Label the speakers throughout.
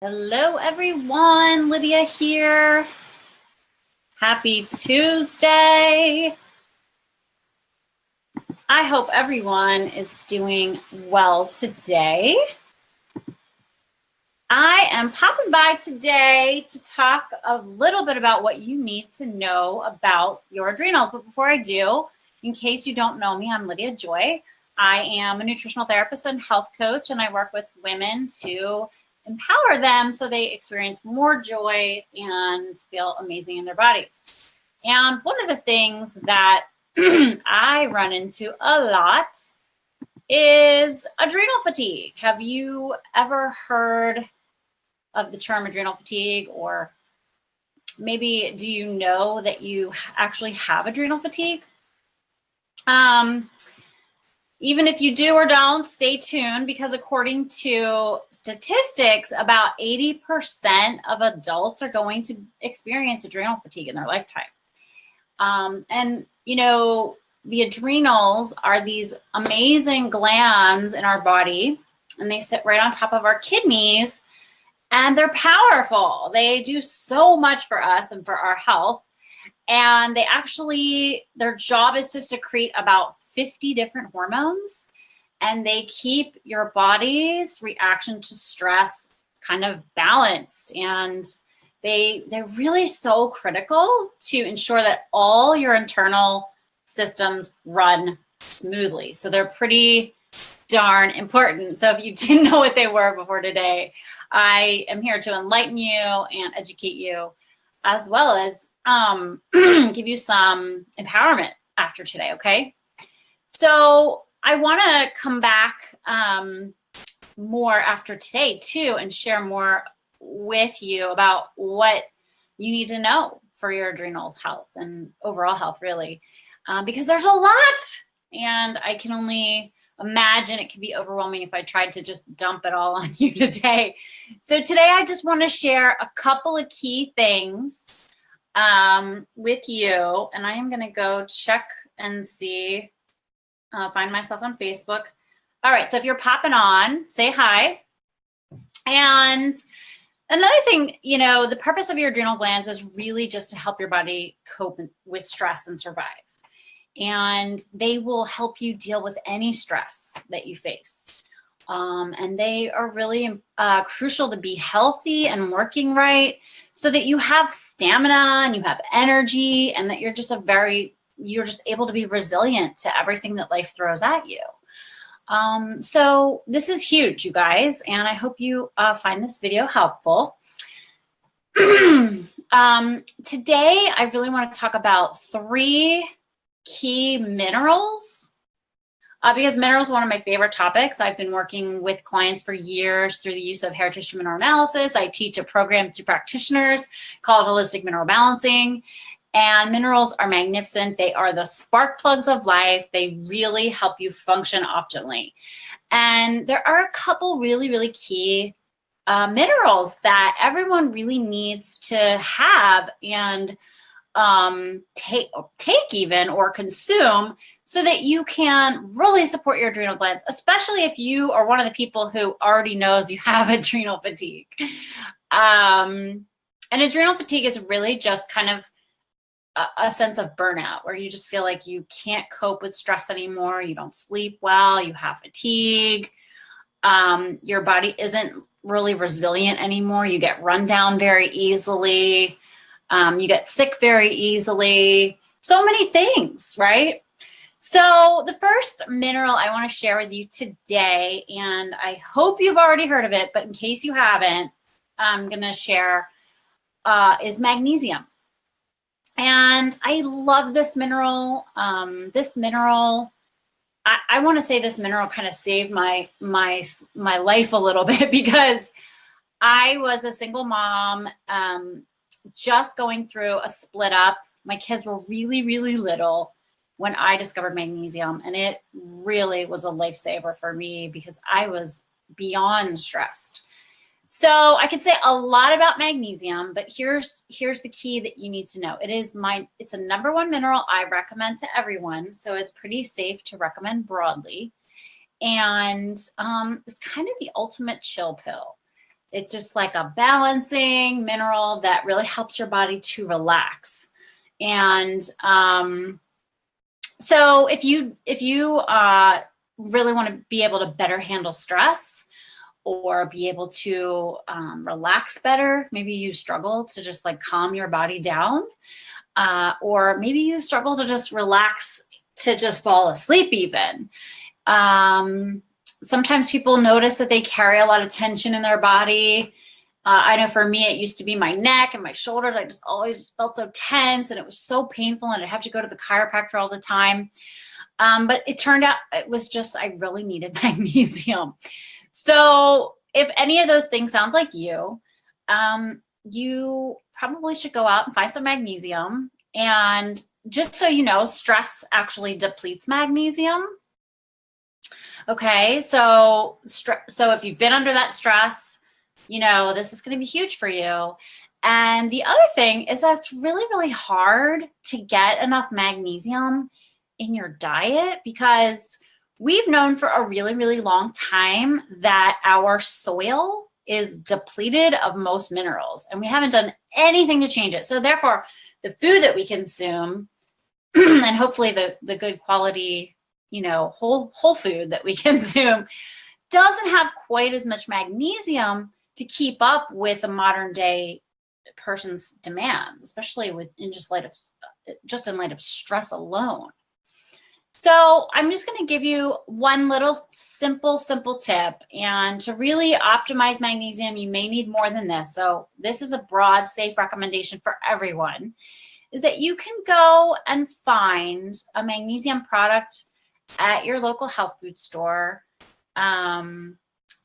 Speaker 1: Hello, everyone. Lydia here. Happy Tuesday. I hope everyone is doing well today. I am popping by today to talk a little bit about what you need to know about your adrenals. But before I do, in case you don't know me, I'm Lydia Joy. I am a nutritional therapist and health coach, and I work with women to empower them so they experience more joy and feel amazing in their bodies. And one of the things that I run into a lot is adrenal fatigue. Have you ever heard of the term adrenal fatigue, or maybe do you know that you actually have adrenal fatigue? Even if you do or don't, stay tuned, because according to statistics, about 80% of adults are going to experience adrenal fatigue in their lifetime. And, you know, the adrenals are these amazing glands in our body, and they sit right on top of our kidneys, and they're powerful. They do so much for us and for our health. And they actually, their job is to secrete about 50 different hormones, and they keep your body's reaction to stress kind of balanced. And they're really so critical to ensure that all your internal systems run smoothly. So they're pretty darn important. So if you didn't know what they were before today, I am here to enlighten you and educate you, as well as give you some empowerment after today, okay? So I want to come back more after today too, and share more with you about what you need to know for your adrenal health and overall health, really, because there's a lot, and I can only imagine it could be overwhelming if I tried to just dump it all on you today. So today I just want to share a couple of key things with you, and I am going to go check and see, find myself on Facebook. All right, so if you're popping on, say hi. And another thing, you know, the purpose of your adrenal glands is really just to help your body cope with stress and survive. And they will help you deal with any stress that you face. And they are really crucial to be healthy and working right, so that you have stamina and you have energy, and that you're just able to be resilient to everything that life throws at you. So this is huge, you guys, and I hope you find this video helpful. Today, I really want to talk about 3 key minerals, because minerals are one of my favorite topics. I've been working with clients for years through the use of hair tissue mineral analysis. I teach a program to practitioners called Holistic Mineral Balancing. And minerals are magnificent. They are the spark plugs of life. They really help you function optimally. And there are a couple really, really key minerals that everyone really needs to have and take even, or consume, so that you can really support your adrenal glands, especially if you are one of the people who already knows you have adrenal fatigue. And adrenal fatigue is really just kind of a sense of burnout, where you just feel like you can't cope with stress anymore. You don't sleep well, you have fatigue. Your body isn't really resilient anymore. You get run down very easily. You get sick very easily. So many things, right? So the first mineral I want to share with you today, and I hope you've already heard of it, but in case you haven't, I'm going to share, is magnesium. And I love this mineral. I want to say this mineral kind of saved my life a little bit, because I was a single mom, just going through a split up. My kids were really, really little when I discovered magnesium, and it really was a lifesaver for me, because I was beyond stressed. So I could say a lot about magnesium, but here's the key that you need to know. It's a #1 mineral I recommend to everyone, so it's pretty safe to recommend broadly. And it's kind of the ultimate chill pill. It's just like a balancing mineral that really helps your body to relax. And so if you really want to be able to better handle stress or be able to relax better, maybe you struggle to just like calm your body down, or maybe you struggle to just relax, to just fall asleep even. Sometimes people notice that they carry a lot of tension in their body. I know for me, it used to be my neck and my shoulders. I just always felt so tense and it was so painful and I'd have to go to the chiropractor all the time. But it turned out it was just, I really needed magnesium. So if any of those things sounds like you, you probably should go out and find some magnesium. And just so you know, stress actually depletes magnesium. Okay, so if you've been under that stress, you know, this is going to be huge for you. And the other thing is that it's really, really hard to get enough magnesium in your diet, because we've known for a really, really long time that our soil is depleted of most minerals, and we haven't done anything to change it. So therefore, the food that we consume and hopefully the good quality, you know, whole food that we consume doesn't have quite as much magnesium to keep up with a modern day person's demands, especially in light of stress alone. So I'm just going to give you one little simple tip. And to really optimize magnesium, you may need more than this. So this is a broad, safe recommendation for everyone, is that you can go and find a magnesium product at your local health food store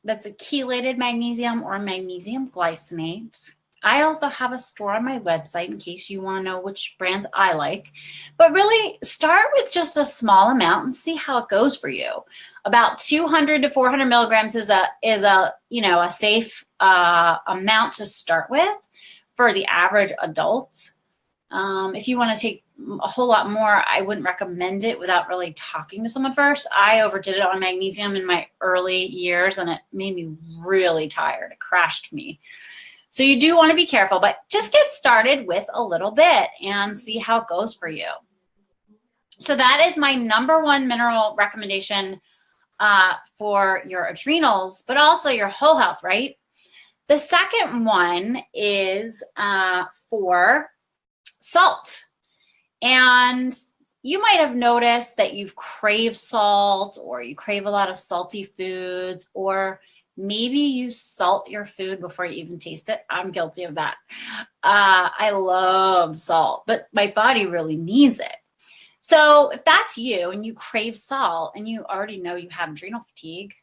Speaker 1: that's a chelated magnesium or magnesium glycinate. I also have a store on my website in case you want to know which brands I like. But really start with just a small amount and see how it goes for you. About 200 to 400 milligrams is a safe amount to start with for the average adult. If you want to take a whole lot more, I wouldn't recommend it without really talking to someone first. I overdid it on magnesium in my early years and it made me really tired. It crashed me. So you do want to be careful, but just get started with a little bit and see how it goes for you. So that is my number one mineral recommendation for your adrenals, but also your whole health, right? The second one is for salt. And you might have noticed that you've craved salt, or you crave a lot of salty foods, or maybe you salt your food before you even taste it. I'm guilty of that. I love salt, but my body really needs it. So if that's you and you crave salt and you already know you have adrenal fatigue,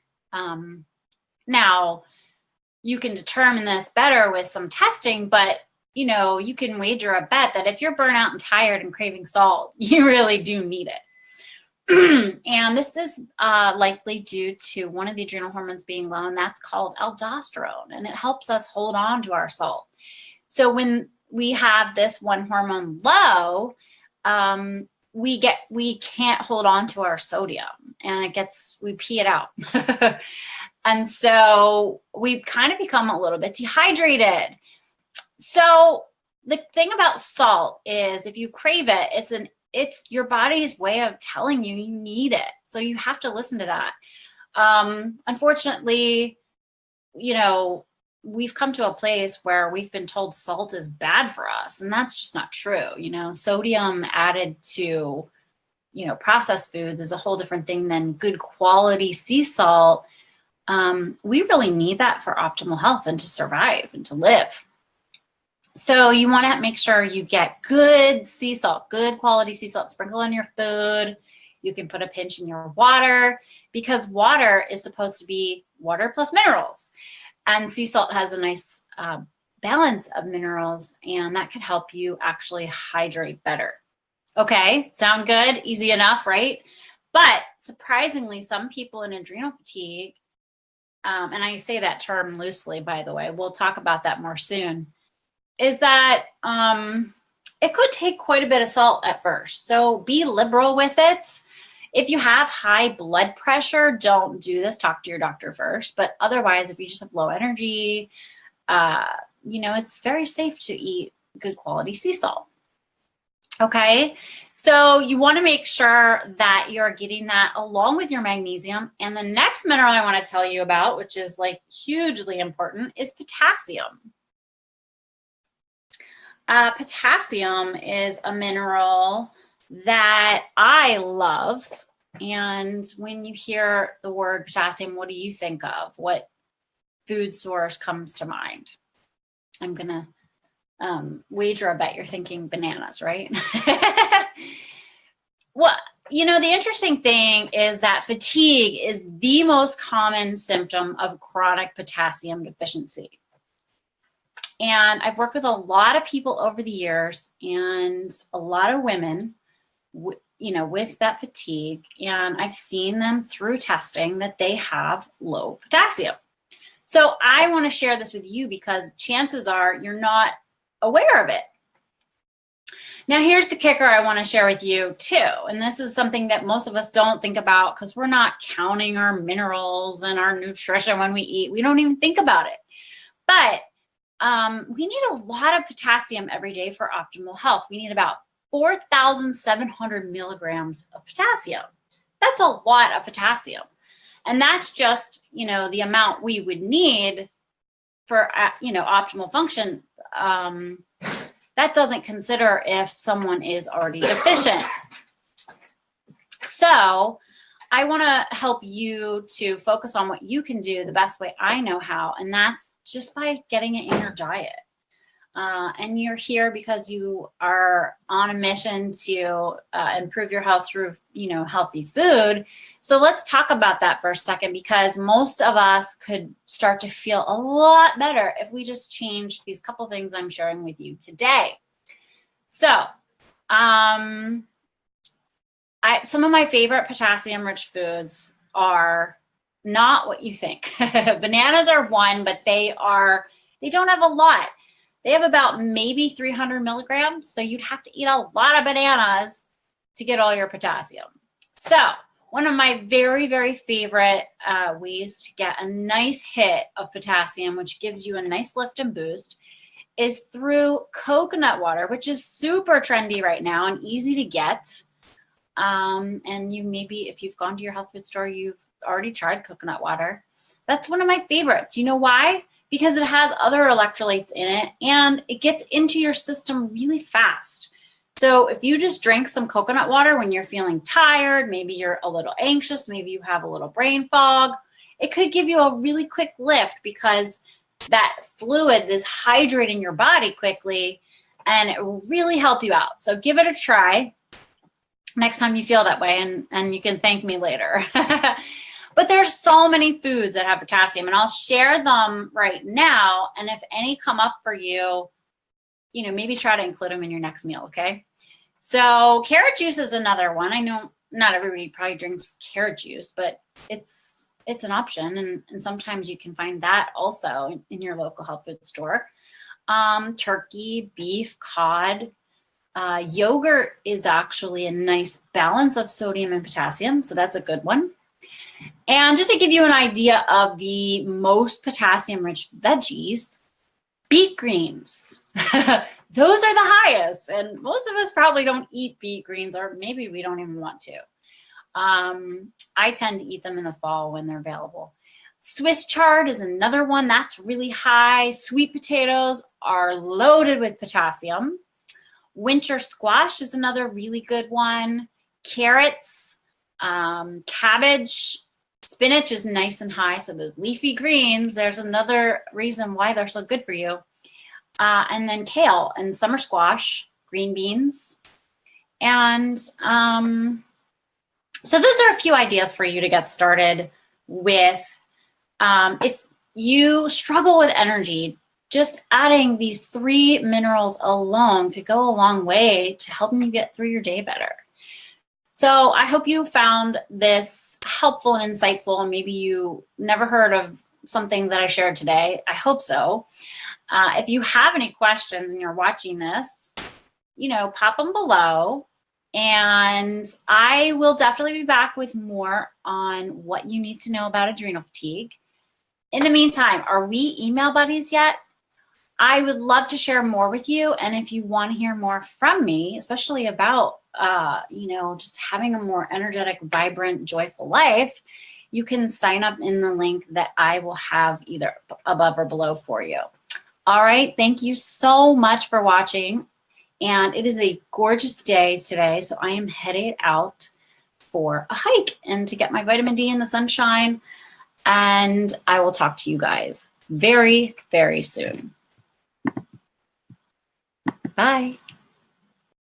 Speaker 1: now you can determine this better with some testing, but you know, you can wager a bet that if you're burnt out and tired and craving salt, you really do need it. And this is likely due to one of the adrenal hormones being low, and that's called aldosterone, and it helps us hold on to our salt. So when we have this one hormone low, we can't hold on to our sodium, and we pee it out. And so we kind of become a little bit dehydrated. So the thing about salt is if you crave it, it's your body's way of telling you you need it. So you have to listen to that. Unfortunately, you know, we've come to a place where we've been told salt is bad for us, and that's just not true. You know, sodium added to, you know, processed foods is a whole different thing than good quality sea salt. We really need that for optimal health and to survive and to live. So you want to make sure you get good sea salt, good quality sea salt, sprinkle in your food. You can put a pinch in your water, because water is supposed to be water plus minerals. And sea salt has a nice balance of minerals, and that can help you actually hydrate better. Okay, sound good? Easy enough, right? But surprisingly, some people in adrenal fatigue, and I say that term loosely, by the way, we'll talk about that more soon, is that it could take quite a bit of salt at first. So be liberal with it. If you have high blood pressure, don't do this. Talk to your doctor first. But otherwise, if you just have low energy, it's very safe to eat good quality sea salt. Okay, so you want to make sure that you're getting that along with your magnesium. And the next mineral I want to tell you about, which is like hugely important, is potassium. Potassium is a mineral that I love. And when you hear the word potassium, what do you think of? What food source comes to mind? I'm going to wager a bet you're thinking bananas, right? Well, the interesting thing is that fatigue is the most common symptom of chronic potassium deficiency. And I've worked with a lot of people over the years and a lot of women, with that fatigue. And I've seen them through testing that they have low potassium. So I want to share this with you because chances are you're not aware of it. Now, here's the kicker I want to share with you too. And this is something that most of us don't think about because we're not counting our minerals and our nutrition when we eat. We don't even think about it. But we need a lot of potassium every day for optimal health. We need about 4,700 milligrams of potassium. That's a lot of potassium. And that's just, the amount we would need for, optimal function. That doesn't consider if someone is already deficient. So I want to help you to focus on what you can do the best way I know how, and that's just by getting it in your diet. And you're here because you are on a mission to improve your health through, healthy food. So let's talk about that for a second, because most of us could start to feel a lot better if we just change these couple things I'm sharing with you today. So, some of my favorite potassium-rich foods are not what you think. Bananas are one, but they don't have a lot. They have about maybe 300 milligrams. So you'd have to eat a lot of bananas to get all your potassium. So one of my very, very favorite ways to get a nice hit of potassium, which gives you a nice lift and boost, is through coconut water, which is super trendy right now and easy to get. And you maybe, if you've gone to your health food store, you've already tried coconut water. That's one of my favorites. You know why? Because it has other electrolytes in it and it gets into your system really fast. So if you just drink some coconut water when you're feeling tired, maybe you're a little anxious, maybe you have a little brain fog, it could give you a really quick lift because that fluid is hydrating your body quickly and it will really help you out. So give it a try next time you feel that way, and you can thank me later. But there's so many foods that have potassium, and I'll share them right now. And if any come up for you, maybe try to include them in your next meal, okay? So carrot juice is another one. I know not everybody probably drinks carrot juice, but it's an option, and sometimes you can find that also in your local health food store. Turkey, beef, cod. Yogurt is actually a nice balance of sodium and potassium, so that's a good one. And just to give you an idea of the most potassium-rich veggies, beet greens. Those are the highest, and most of us probably don't eat beet greens, or maybe we don't even want to. I tend to eat them in the fall when they're available. Swiss chard is another one that's really high. Sweet potatoes are loaded with potassium. Winter squash is another really good one. Carrots, cabbage, spinach is nice and high. So those leafy greens, there's another reason why they're so good for you. And then kale and summer squash, green beans. And so those are a few ideas for you to get started with. If you struggle with energy, just adding these 3 minerals alone could go a long way to helping you get through your day better. So I hope you found this helpful and insightful, and maybe you never heard of something that I shared today. I hope so. If you have any questions and you're watching this, pop them below, And I will definitely be back with more on what you need to know about adrenal fatigue. In the meantime, are we email buddies yet? I would love to share more with you. And if you want to hear more from me, especially about, just having a more energetic, vibrant, joyful life, you can sign up in the link that I will have either above or below for you. All right. Thank you so much for watching. And it is a gorgeous day today. So I am headed out for a hike and to get my vitamin D in the sunshine. And I will talk to you guys very, very soon. Bye.